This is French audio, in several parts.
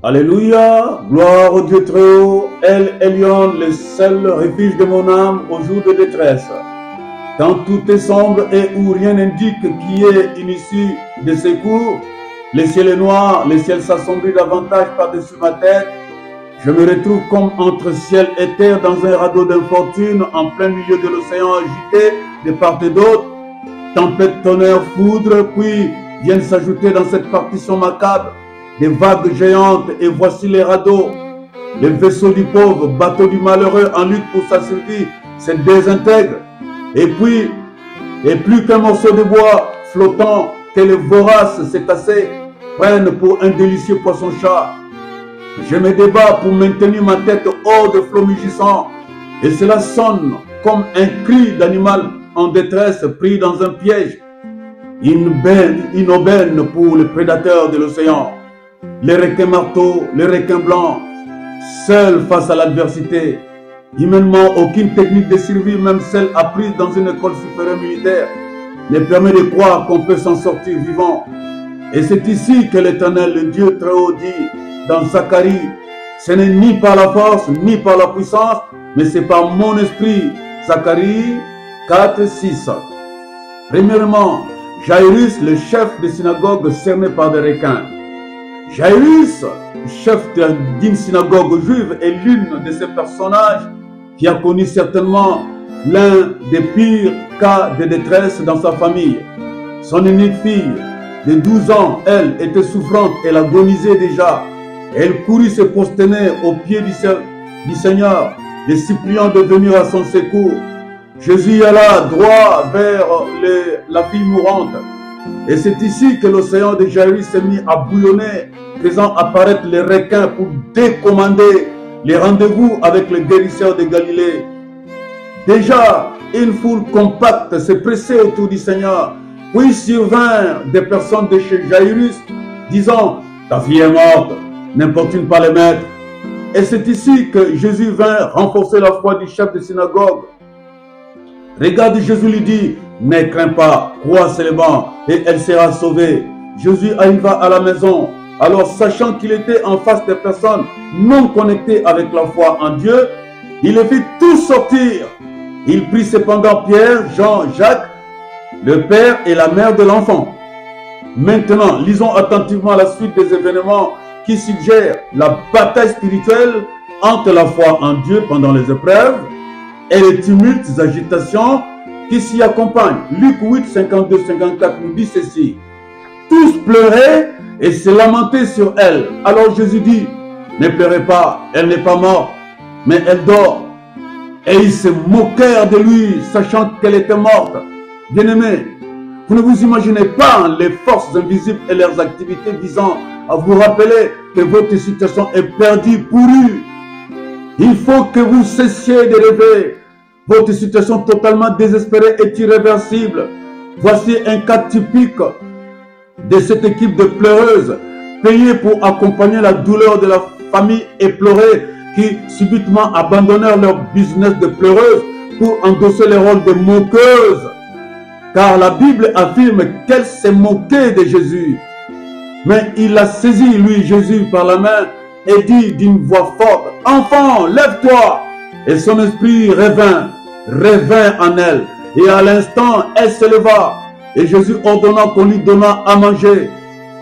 Alléluia, gloire au Dieu très haut, El Elyon, le seul refuge de mon âme au jour de détresse. Quand tout est sombre et où rien n'indique qui est une issue de secours, le ciel est noir, le ciel s'assombrit davantage par-dessus ma tête. Je me retrouve comme entre ciel et terre dans un radeau d'infortune en plein milieu de l'océan agité de part et d'autre. Tempête, tonnerre, foudre, puis viennent s'ajouter dans cette partition macabre des vagues géantes, et voici les radeaux. Les vaisseaux du pauvre, bateau du malheureux en lutte pour sa survie, se désintègrent. Et puis, plus qu'un morceau de bois flottant que les voraces cétacés prennent pour un délicieux poisson-chat. Je me débat pour maintenir ma tête hors de flots mugissants, et cela sonne comme un cri d'animal en détresse pris dans un piège. Une aubaine pour les prédateurs de l'océan. Les requins marteaux, les requins blancs, seuls face à l'adversité. Humainement, aucune technique de survie, même celle apprise dans une école supérieure militaire, ne permet de croire qu'on peut s'en sortir vivant. Et c'est ici que l'Éternel, le Dieu très haut, dit dans Zacharie, ce n'est ni par la force, ni par la puissance, mais c'est par mon esprit. Zacharie 4, 6. Premièrement, Jairus, le chef de synagogue cerné par des requins. Jairus, chef d'une synagogue juive, est l'une de ces personnages qui a connu certainement l'un des pires cas de détresse dans sa famille. Son unique fille de 12 ans, elle, était souffrante, elle agonisait déjà. Elle courut se prosterner aux pieds du Seigneur, les suppliant de venir à son secours. Jésus alla droit vers la fille mourante. Et c'est ici que l'océan de Jairus s'est mis à bouillonner, faisant apparaître les requins pour décommander les rendez-vous avec le guérisseur de Galilée. Déjà, une foule compacte s'est pressée autour du Seigneur. Puis survinrent des personnes de chez Jairus, disant « Ta fille est morte, n'importune pas les maîtres. » Et c'est ici que Jésus vint renforcer la foi du chef de synagogue. Regarde, Jésus lui dit, ne crains pas, crois seulement, et elle sera sauvée. Jésus arriva à la maison. Alors, sachant qu'il était en face des personnes non connectées avec la foi en Dieu, il les fit tous sortir. Il prit cependant Pierre, Jean, Jacques, le père et la mère de l'enfant. Maintenant, lisons attentivement la suite des événements qui suggèrent la bataille spirituelle entre la foi en Dieu pendant les épreuves et les tumultes, les agitations qui s'y accompagnent. Luc 8, 52-54 nous dit ceci. Tous pleuraient et se lamentaient sur elle. Alors Jésus dit, ne pleurez pas, elle n'est pas morte, mais elle dort. Et ils se moquèrent de lui, sachant qu'elle était morte. Bien-aimés, vous ne vous imaginez pas les forces invisibles et leurs activités visant à vous rappeler que votre situation est perdue, pourrie. Il faut que vous cessiez de rêver. Votre situation totalement désespérée est irréversible. Voici un cas typique de cette équipe de pleureuses payées pour accompagner la douleur de la famille éplorée qui subitement abandonnèrent leur business de pleureuses pour endosser le rôle de moqueuses. Car la Bible affirme qu'elle s'est moquée de Jésus. Mais il a saisi, lui, Jésus, par la main et dit d'une voix forte, « Enfant, lève-toi » Et son esprit revint en elle. Et à l'instant, elle se leva. Et Jésus ordonna qu'on lui donnât à manger.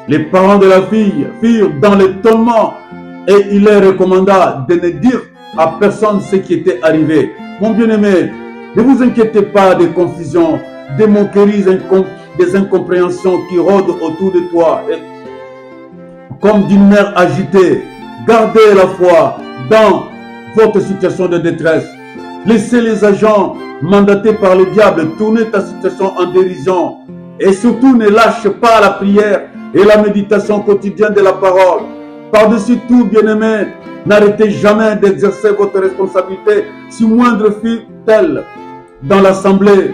Les parents de la fille firent dans l'étonnement et il leur recommanda de ne dire à personne ce qui était arrivé. Mon bien-aimé, ne vous inquiétez pas des confusions, des moqueries, des incompréhensions qui rôdent autour de toi. Et comme d'une mer agitée, gardez la foi dans votre situation de détresse. Laissez les agents mandatés par le diable tourner ta situation en dérision. Et surtout, ne lâche pas la prière et la méditation quotidienne de la parole. Par-dessus tout, bien-aimés, n'arrêtez jamais d'exercer votre responsabilité, si moindre fût-elle, dans l'assemblée.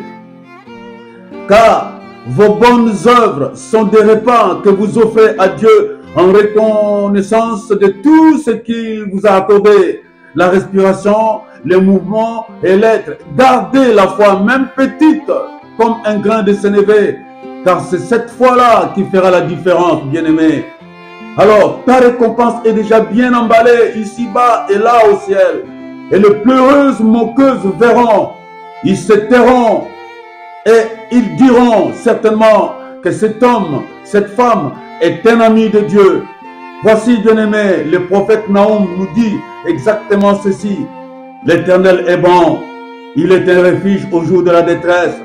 Car vos bonnes œuvres sont des repas que vous offrez à Dieu en reconnaissance de tout ce qu'il vous a accordé. La respiration, les mouvements et l'être. Gardez la foi, même petite, comme un grain de sénévé, car c'est cette foi-là qui fera la différence, bien-aimés. Alors, ta récompense est déjà bien emballée ici-bas et là au ciel. Et les pleureuses moqueuses verront, ils se tairont et ils diront certainement que cet homme, cette femme est un ami de Dieu. Voici, bien-aimé, le prophète Nahum nous dit exactement ceci. L'Éternel est bon, il est un refuge au jour de la détresse.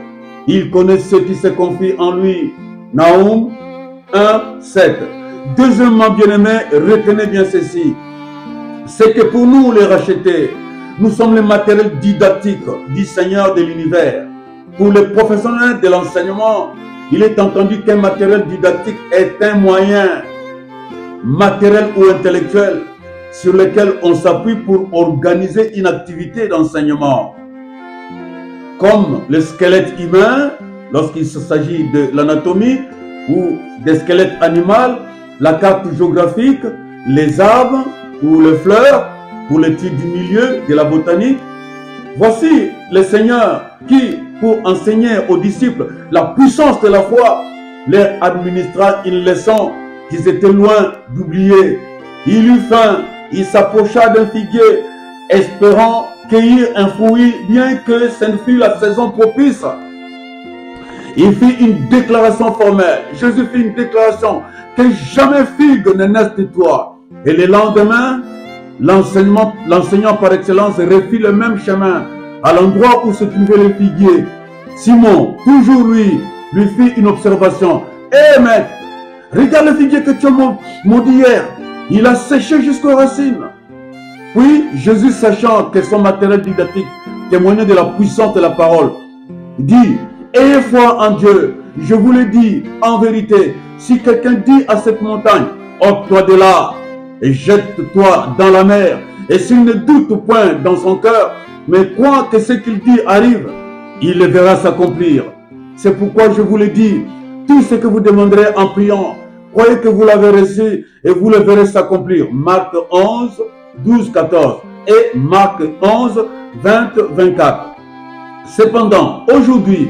Il connaît ceux qui se confient en lui. Nahum 1, 7. Deuxièmement, bien-aimé, retenez bien ceci. C'est que pour nous, les rachetés, nous sommes le matériel didactique du Seigneur de l'univers. Pour les professionnels de l'enseignement, il est entendu qu'un matériel didactique est un moyen matériel ou intellectuel sur lequel on s'appuie pour organiser une activité d'enseignement. Comme le squelette humain, lorsqu'il s'agit de l'anatomie, ou des squelettes animaux, la carte géographique, les arbres ou les fleurs, pour l'étude du milieu de la botanique. Voici le Seigneur qui, pour enseigner aux disciples la puissance de la foi, leur administra une leçon qu'ils étaient loin d'oublier. Il eut faim, il s'approcha d'un figuier, espérant cueillir un fruit, bien que ce ne fût la saison propice. Il fit une déclaration formelle. Jésus fit une déclaration que jamais figue ne naisse de toi. Et le lendemain, l'enseignant par excellence refit le même chemin à l'endroit où se trouvait le figuier. Simon, toujours lui fit une observation. Hé maître, regarde le figuier que tu as maudit hier. Il a séché jusqu'aux racines. Puis Jésus, sachant que son matériel didactique témoignait de la puissance de la parole, dit: ayez foi en Dieu. Je vous le dis en vérité, si quelqu'un dit à cette montagne, ôte-toi de là et jette-toi dans la mer, et s'il ne doute point dans son cœur, mais croit que ce qu'il dit arrive, il le verra s'accomplir. C'est pourquoi je vous le dis, tout ce que vous demanderez en priant, croyez que vous l'avez reçu et vous le verrez s'accomplir. Marc 11, 12, 14 et Marc 11, 20, 24. Cependant, aujourd'hui,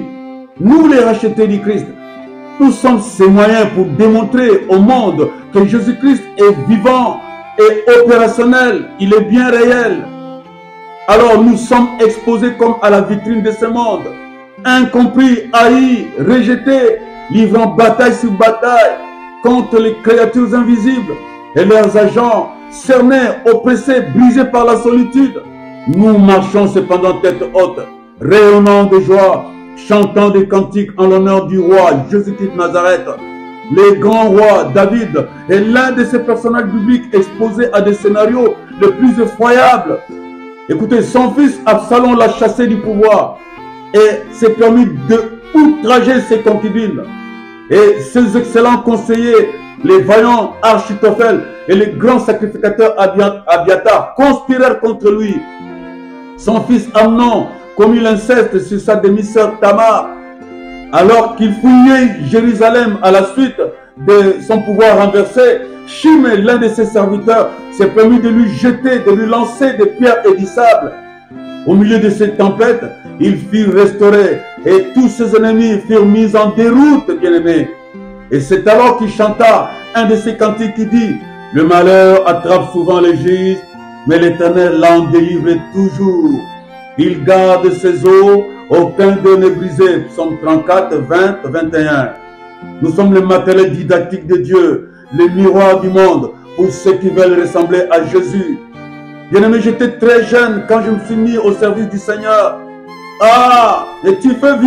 nous les rachetés du Christ, nous sommes ces moyens pour démontrer au monde que Jésus-Christ est vivant et opérationnel, il est bien réel. Alors nous sommes exposés comme à la vitrine de ce monde, incompris, haïs, rejetés, livrant bataille sur bataille contre les créatures invisibles et leurs agents, cernés, oppressés, brisés par la solitude. Nous marchons cependant tête haute, rayonnant de joie, chantant des cantiques en l'honneur du roi Jésus-Christ de Nazareth. Le grand roi David est l'un de ces personnages bibliques exposés à des scénarios les plus effroyables. Écoutez, son fils Absalom l'a chassé du pouvoir et s'est permis de outrager ses concubines. Et ses excellents conseillers, les vaillants Achitophel et les grands sacrificateurs Abiatar conspirèrent contre lui. Son fils Amnon commit l'inceste sur sa demi-sœur Tamar. Alors qu'il fouillait Jérusalem à la suite de son pouvoir renversé, Shimei, l'un de ses serviteurs, s'est permis de lui jeter, de lui lancer des pierres et du sable. Au milieu de cette tempête, il fut restauré et tous ses ennemis furent mis en déroute, bien-aimés. Et c'est alors qu'il chanta un de ses cantiques qui dit: le malheur attrape souvent les justes, mais l'Éternel l'en délivre toujours. Il garde ses eaux, aucun d'eux n'est brisé. Psaume 34, 20, 21. Nous sommes le matériel didactique de Dieu, le miroir du monde pour ceux qui veulent ressembler à Jésus. Bien-aimé, j'étais très jeune quand je me suis mis au service du Seigneur. Ah, et tu fais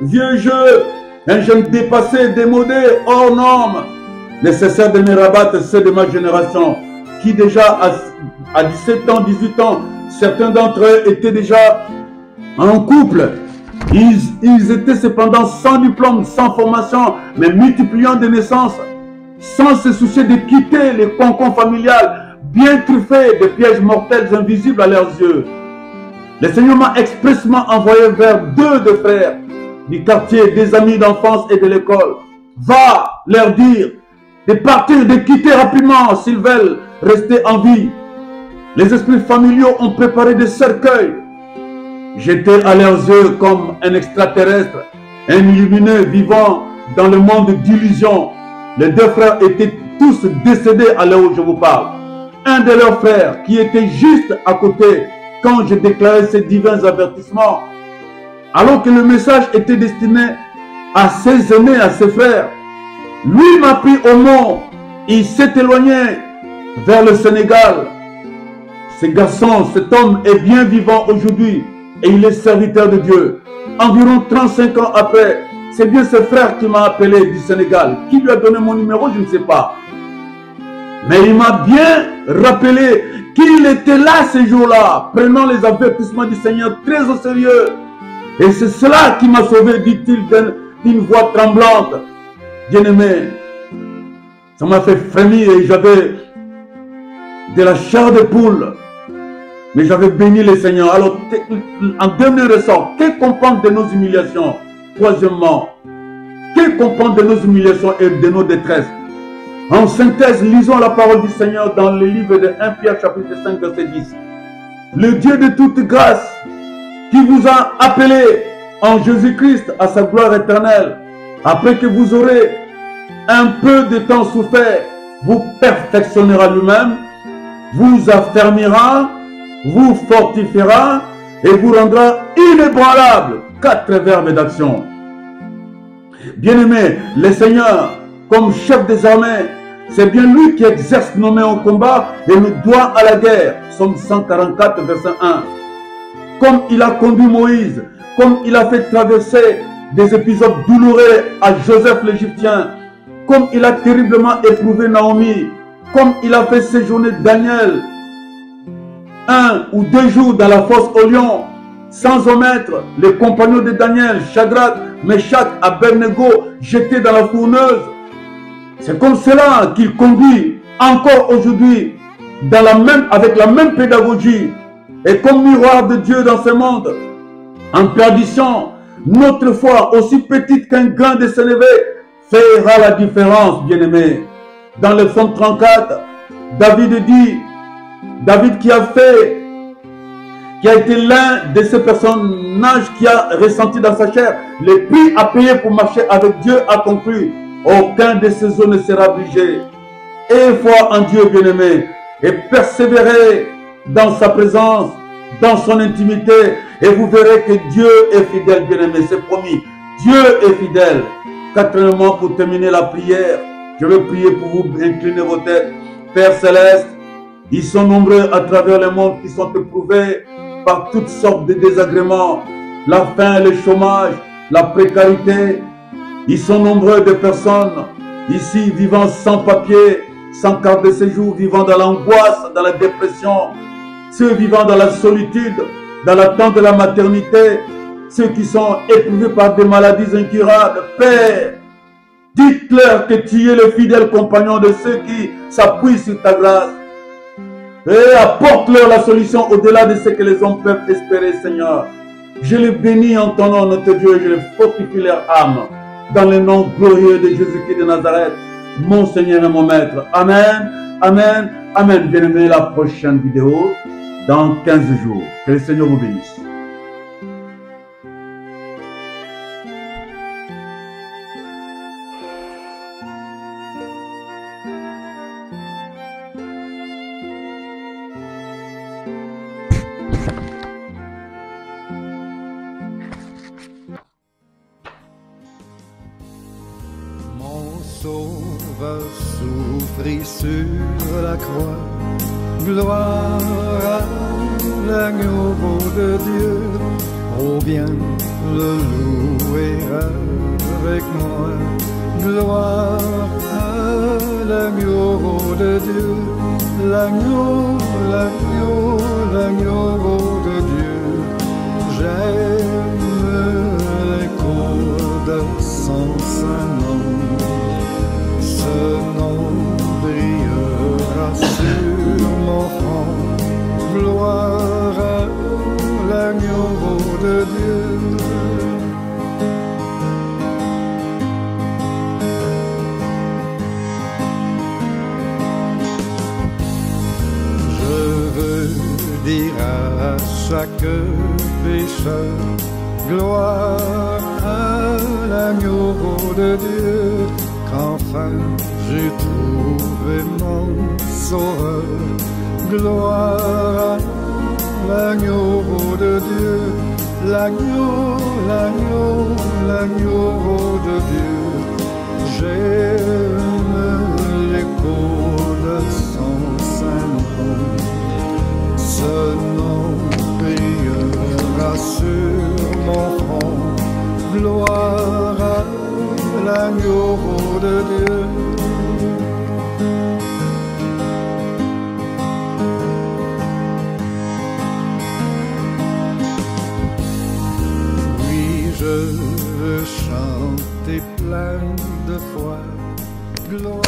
vieux jeu, un jeune dépassé, démodé, hors norme. Nécessaire de me rabattre ceux de ma génération qui déjà à 17 ans, 18 ans, certains d'entre eux étaient déjà en couple. Ils étaient cependant sans diplôme, sans formation, mais multipliant des naissances, sans se soucier de quitter les cocons familiales, bien truffés de pièges mortels invisibles à leurs yeux. Le Seigneur m'a expressément envoyé vers deux de frères du quartier, des amis d'enfance et de l'école. Va leur dire de partir, de quitter rapidement s'ils veulent rester en vie. Les esprits familiaux ont préparé des cercueils. J'étais à leurs yeux comme un extraterrestre, un illuminé vivant dans le monde d'illusions. Les deux frères étaient tous décédés à l'heure où je vous parle. Un de leurs frères qui était juste à côté quand je déclarais ces divins avertissements, alors que le message était destiné à ses aînés, à ses frères, lui m'a pris au mot. Il s'est éloigné vers le Sénégal. Ce garçon, cet homme est bien vivant aujourd'hui et il est serviteur de Dieu. Environ 35 ans après, c'est bien ce frère qui m'a appelé du Sénégal. Qui lui a donné mon numéro, je ne sais pas. Mais il m'a bien rappelé qu'il était là ces jours-là, prenant les avertissements du Seigneur très au sérieux. Et c'est cela qui m'a sauvé, dit-il d'une voix tremblante. Bien-aimé, ça m'a fait frémir et j'avais de la chair de poule. Mais j'avais béni le Seigneur. Alors, en dernier ressort, que comprendre de nos humiliations? Troisièmement, que comprendre de nos humiliations et de nos détresses? En synthèse, lisons la parole du Seigneur dans le livre de 1 Pierre chapitre 5 verset 10. Le Dieu de toute grâce qui vous a appelé en Jésus-Christ à sa gloire éternelle, après que vous aurez un peu de temps souffert, vous perfectionnera lui-même, vous affermira, vous fortifiera et vous rendra inébranlable. 4 verbes d'action. Bien-aimé, le Seigneur, comme chef des armées, c'est bien lui qui exerce nos mains au combat et nous doit à la guerre. Psaume 144, verset 1. Comme il a conduit Moïse, comme il a fait traverser des épisodes douloureux à Joseph l'Égyptien, comme il a terriblement éprouvé Naomi, comme il a fait séjourner Daniel 1 ou 2 jours dans la fosse au lion, sans omettre les compagnons de Daniel, Shadrach, Meshach, Abednego, jetés dans la fourneuse. C'est comme cela qu'il conduit encore aujourd'hui avec la même pédagogie et comme miroir de Dieu dans ce monde. En perdition, notre foi, aussi petite qu'un grain de sénévé, fera la différence, bien-aimé. Dans le psaume 34, David dit, David qui a été l'un de ces personnages qui a ressenti dans sa chair les prix à payer pour marcher avec Dieu, a conclu, aucun de ces eaux ne sera obligé. Ayez foi en Dieu, bien-aimé, et persévérez dans sa présence, dans son intimité, et vous verrez que Dieu est fidèle, bien-aimé, c'est promis. Dieu est fidèle. Quatrièmement, pour terminer la prière, je vais prier pour vous, incliner vos têtes. Père Céleste, ils sont nombreux à travers le monde qui sont éprouvés par toutes sortes de désagréments, la faim, le chômage, la précarité. Ils sont nombreux de personnes ici vivant sans papier, sans carte de séjour, vivant dans l'angoisse, dans la dépression, ceux vivant dans la solitude, dans l'attente de la maternité, ceux qui sont éprouvés par des maladies incurables. Père, dites-leur que tu es le fidèle compagnon de ceux qui s'appuient sur ta grâce. Et apporte-leur la solution au-delà de ce que les hommes peuvent espérer, Seigneur. Je les bénis en ton nom, notre Dieu, et je les fortifie leur âme. Dans le nom glorieux de Jésus-Christ de Nazareth, mon Seigneur et mon Maître. Amen, amen, amen. Bien-aimés, la prochaine vidéo dans 15 jours. Que le Seigneur vous bénisse. Sauveur souffrit sur la croix, gloire à l'agneau de Dieu, oh bien le louer avec moi, gloire à l'agneau de Dieu, l'agneau, l'agneau, l'agneau de Dieu, j'aime l'écho de son Saint-Nom. Ce nom brillera sur mon front, gloire à l'agneau de Dieu. Je veux dire à chaque pécheur, gloire à l'agneau de Dieu. Enfin, j'ai trouvé sauver mon sauveur. Gloire à l'agneau de Dieu, l'agneau, l'agneau, l'agneau de Dieu. J'aime l'écho de son saint nom. Ce nom brillera sur mon front. Gloire à l'agneau de Dieu. Je veux chanter plein de foi, gloire.